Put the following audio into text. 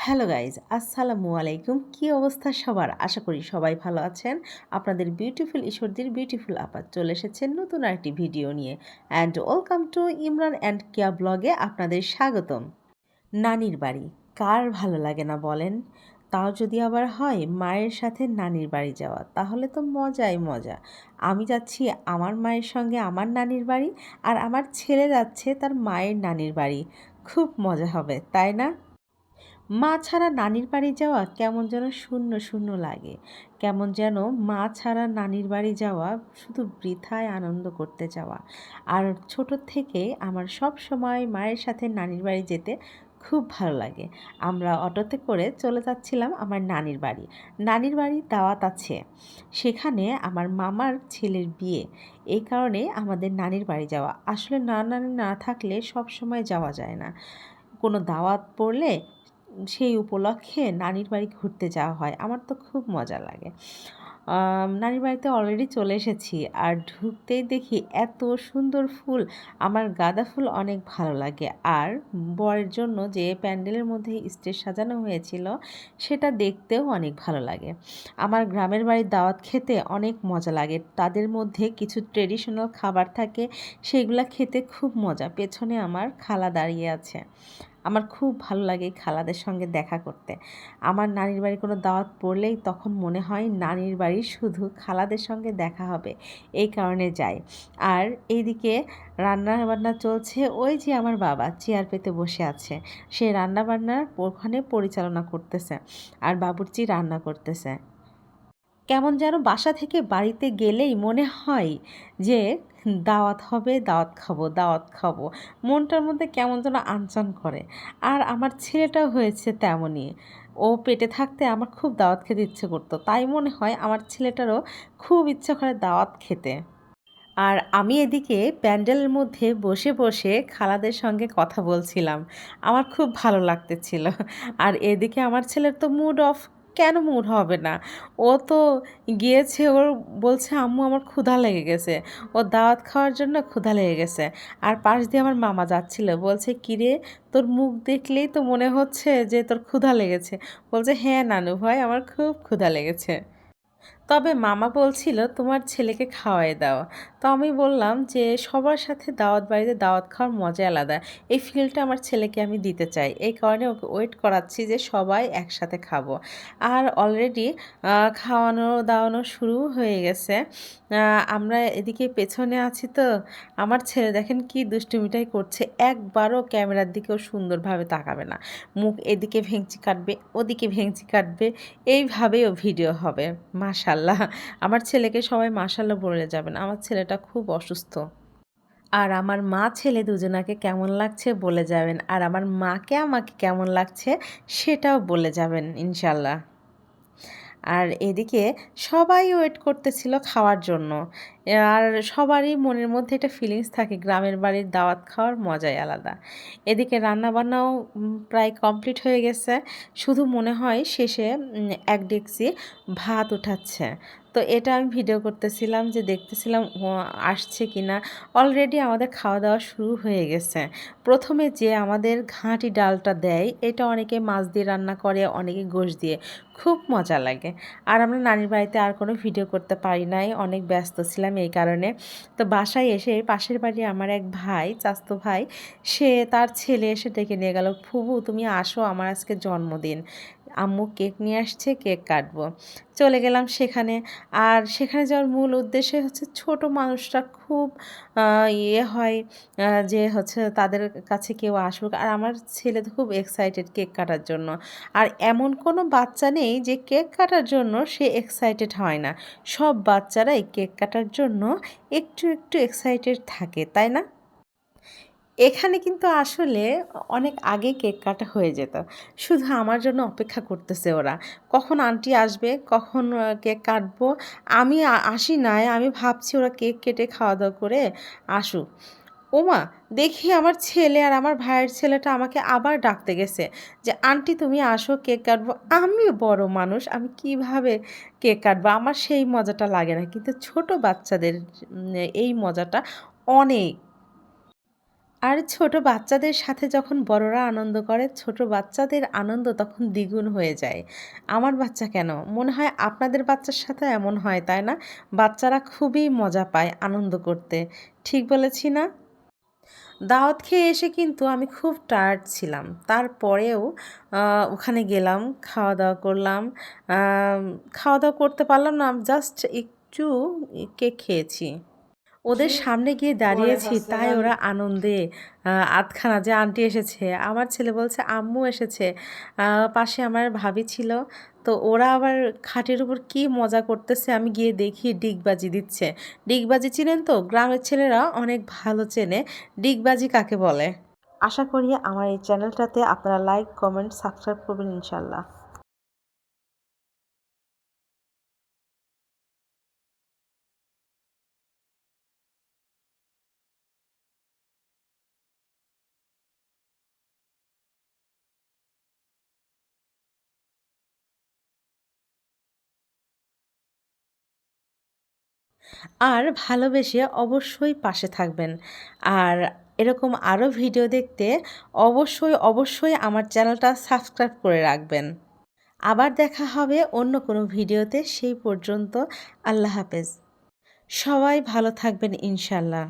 Hello guys, আসসালামু আলাইকুম। কি অবস্থা সবার? আশা করি সবাই ভালো আছেন। আপনাদের বিউটিফুল ঈশ্বরদীর বিউটিফুল আপা চলে এসেছেন নতুন আরেকটি ভিডিও নিয়ে। And welcome to Imran and কিয়া ব্লগে আপনাদের স্বাগতম। নানির বাড়ি কার ভালো লাগে না বলেন? তাও যদি আবার হয় মায়ের সাথে নানির বাড়ি যাওয়া, তাহলে তো মজাই মজা। আমি যাচ্ছি আমার মায়ের সঙ্গে আমার নানির বাড়ি, আর আমার ছেলে যাচ্ছে তার মায়ের নানির বাড়ি। খুব মজা হবে, তাই না? মা ছাড়া নানির বাড়ি যাওয়া কেমন যেন শূন্য শূন্য লাগে। কেমন যেন মা ছাড়া নানির বাড়ি যাওয়া শুধু বৃথায় আনন্দ করতে যাওয়া। আর ছোট থেকে আমার সব সময় মায়ের সাথে নানির বাড়ি যেতে খুব ভালো লাগে। আমরা অটোতে করে চলে যাচ্ছিলাম আমার নানির বাড়ি। নানির বাড়ি দাওয়াত আছে, সেখানে আমার মামার ছেলের বিয়ে। এই কারণে আমাদের নানির বাড়ি যাওয়া, আসলে নানি না থাকলে সব সময় যাওয়া যায় না। কোনো দাওয়াত পড়লে সেই উপলক্ষে নানির বাড়ি ঘুরতে যাওয়া হয়। আমার তো খুব মজা লাগে। নানির বাড়িতে অলরেডি চলে এসেছি, আর ঢুকতেই দেখি এত সুন্দর ফুল। আমার গাঁদা ফুল অনেক ভালো লাগে, আর বরের জন্য যে প্যান্ডেলের মধ্যে স্টেজ সাজানো হয়েছিল সেটা দেখতেও অনেক ভালো লাগে। আমার গ্রামের বাড়ির দাওয়াত খেতে অনেক মজা লাগে। তাদের মধ্যে কিছু ট্রেডিশনাল খাবার থাকে, সেগুলা খেতে খুব মজা। পেছনে আমার খালা দাঁড়িয়ে আছে। আমার খুব ভালো লাগে খালাদের সঙ্গে দেখা করতে। আমার নানির বাড়ির কোনো দাওয়াত পড়লেই তখন মনে হয় নানির বাড়ি শুধু খালাদের সঙ্গে দেখা হবে, এই কারণে যাই। আর এইদিকে রান্না-বান্না চলছে। ওই যে আমার বাবা চেয়ার পেতে বসে আছে, সে রান্নাবান্নার ওখানে পরিচালনা করতেছে, আর বাবুর্চি রান্না করতেছে। কেমন যেন বাসা থেকে বাড়িতে গেলেই মনে হয় যে দাওয়াত হবে, দাওয়াত খাবো, দাওয়াত খাবো। মনটার মধ্যে কেমন যেন আনচান করে। আর আমার ছেলেটাও হয়েছে তেমনই। ও পেটে থাকতে আমার খুব দাওয়াত খেতে ইচ্ছে করতো, তাই মনে হয় আমার ছেলেটারও খুব ইচ্ছা করে দাওয়াত খেতে। আর আমি এদিকে প্যান্ডেলের মধ্যে বসে বসে খালাদের সঙ্গে কথা বলছিলাম। আমার খুব ভালো লাগতেছিল। আর এদিকে আমার ছেলের তো মুড অফ। কেন মুড হবে না? ও তো গিয়েছে, ওর বলছে আম্মু আমার ক্ষুধা লেগে গেছে। ও দাওয়াত খাওয়ার জন্য ক্ষুধা লেগে গেছে। আর পাশ দিয়ে আমার মামা যাচ্ছিল, বলছে কিরে, তোর মুখ দেখলেই তো মনে হচ্ছে যে তোর ক্ষুধা লেগেছে। বলছে হ্যাঁ নানু ভাই, আমার খুব ক্ষুধা লেগেছে। তবে মামা বলছিল তোমার ছেলেকে খাওয়াই দাও। তো আমি বললাম যে সবার সাথে দাওয়াত বাড়িতে দাওয়াত খাওয়ার মজা আলাদা। এই ফিলটা আমার ছেলেকে আমি দিতে চাই, এই কারণে ওকে ওয়েট করাচ্ছি যে সবাই একসাথে খাবো। আর অলরেডি খাওয়ানো দাওয়ানো শুরু হয়ে গেছে। আমরা এদিকে পেছনে আছি তো। আমার ছেলে দেখেন কি দুষ্টুমিটাই করছে, একবারও ক্যামেরার দিকেও সুন্দরভাবে তাকাবে না। মুখ এদিকে ভেঙচি কাটবে, ওদিকে ভেঙচি কাটবে, এইভাবেও ভিডিও হবে। মাশাল্লাহ, আমার ছেলেকে সবাই মাশাল্লাহ বলে যাবেন। আমার ছেলেটা খুব অসুস্থ। আর আমার মা ছেলে দুজনাকে কেমন লাগছে বলে যাবেন, আর আমার মাকে আমাকে কেমন লাগছে সেটাও বলে যাবেন ইনশাল্লাহ। আর এদিকে সবাই ওয়েট করতেছিল খাওয়ার জন্য। আর সবারই মনের মধ্যে একটা ফিলিংস থাকে, গ্রামের বাড়ির দাওয়াত খাওয়ার মজাই আলাদা। এদিকে রান্নাবান্নাও প্রায় কমপ্লিট হয়ে গেছে। শুধু মনে হয় শেষে এক ডেকচি ভাত উঠাচ্ছে। তো এটা আমি ভিডিও করতেছিলাম, যে দেখতেছিলাম আসছে কি না। অলরেডি আমাদের খাওয়া দাওয়া শুরু হয়ে গেছে। প্রথমে যে আমাদের ঘাঁটি ডালটা দেয়, এটা অনেকে মাছ দিয়ে রান্না করে, অনেকে গোশ দিয়ে। খুব মজা লাগে। আর আমরা নানির বাড়িতে আর কোনো ভিডিও করতে পারি নাই, অনেক ব্যস্ত ছিলাম এই কারণে। তো বাসায় এসে পাশের বাড়ি আমার এক ভাই, চাচাতো ভাই, সে তার ছেলে এসে ডেকে নিয়ে গেল, ফুবু তুমি আসো, আমার আজকে জন্মদিন, আম্মু কেক নিয়ে আসছে, কেক কাটবো। চলে গেলাম সেখানে। আর সেখানে যাওয়ার মূল উদ্দেশ্য হচ্ছে ছোট মানুষরা খুব ইয়ে হয়, যে হচ্ছে তাদের কাছে কেউ আসুক। আর আমার ছেলে তো খুব এক্সাইটেড কেক কাটার জন্য। আর এমন কোনো বাচ্চা নেই যে কেক কাটার জন্য সে এক্সাইটেড হয় না। সব বাচ্চারাই কেক কাটার জন্য একটু একটু এক্সাইটেড থাকে, তাই না? এখানে কিন্তু আসলে অনেক আগে কেক কাটা হয়ে যেত। শুধু আমার জন্য অপেক্ষা করতেছে ওরা। কখন আন্টি আসবে, কখন কেক কাটবো। আমি আসি নাই, আমি ভাবছি ওরা কেক কেটে খাওয়া-দাওয়া করে আসুক। ওমা! দেখি আমার ছেলে আর আমার ভাইয়ের ছেলেটা আমাকে আবার ডাকতে গেছে যে, "আন্টি তুমি আসো, কেক কাটবো।" আমি বড় মানুষ, আমি কিভাবে কেক কাটবো? আমার সেই মজাটা লাগে না। কিন্তু ছোট বাচ্চাদের এই মজাটা অনেক। আর ছোট বাচ্চাদের সাথে যখন বড়রা আনন্দ করে, ছোট বাচ্চাদের আনন্দ তখন দ্বিগুণ হয়ে যায়। আমার বাচ্চা কেন, মনে হয় আপনাদের বাচ্চার সাথেও এমন হয়, তাই না? বাচ্চারা খুবই মজা পায় আনন্দ করতে। ঠিক বলেছি না? দাওয়াত খেয়ে এসে কিন্তু আমি খুব টায়ার্ড ছিলাম। তারপরেও আ ওখানে গেলাম, খাওয়া-দাওয়া করলাম। আম খাওয়া-দাওয়া করতে পারলাম না, জাস্ট একটু কেক খেয়েছি। ওদের সামনে গিয়ে দাঁড়িয়েছি, তাই ওরা আনন্দে আ আধখানা যে আন্টি এসেছে, আমার ছেলে বলছে আম্মু এসেছে। আ পাশে আমার ভাবি ছিল। তো ওরা আবার খাটের উপর কি মজা করতেছে, আমি গিয়ে দেখি ডিগবাজি দিচ্ছে। ডিগবাজি চিনেন তো? গ্রামের ছেলেরা অনেক ভালো চেনে ডিগবাজি কাকে বলে। আশা করি আমার এই চ্যানেলটাতে আপনারা লাইক, কমেন্ট, সাবস্ক্রাইব করবেন ইনশাআল্লাহ। আর ভালোবেসে অবশ্যই পাশে থাকবেন। আর এরকম আরও ভিডিও দেখতে অবশ্যই আমার চ্যানেলটা সাবস্ক্রাইব করে রাখবেন। আবার দেখা হবে অন্য কোনো ভিডিওতে। সেই পর্যন্ত আল্লাহ হাফেজ। সবাই ভালো থাকবেন ইনশাআল্লাহ।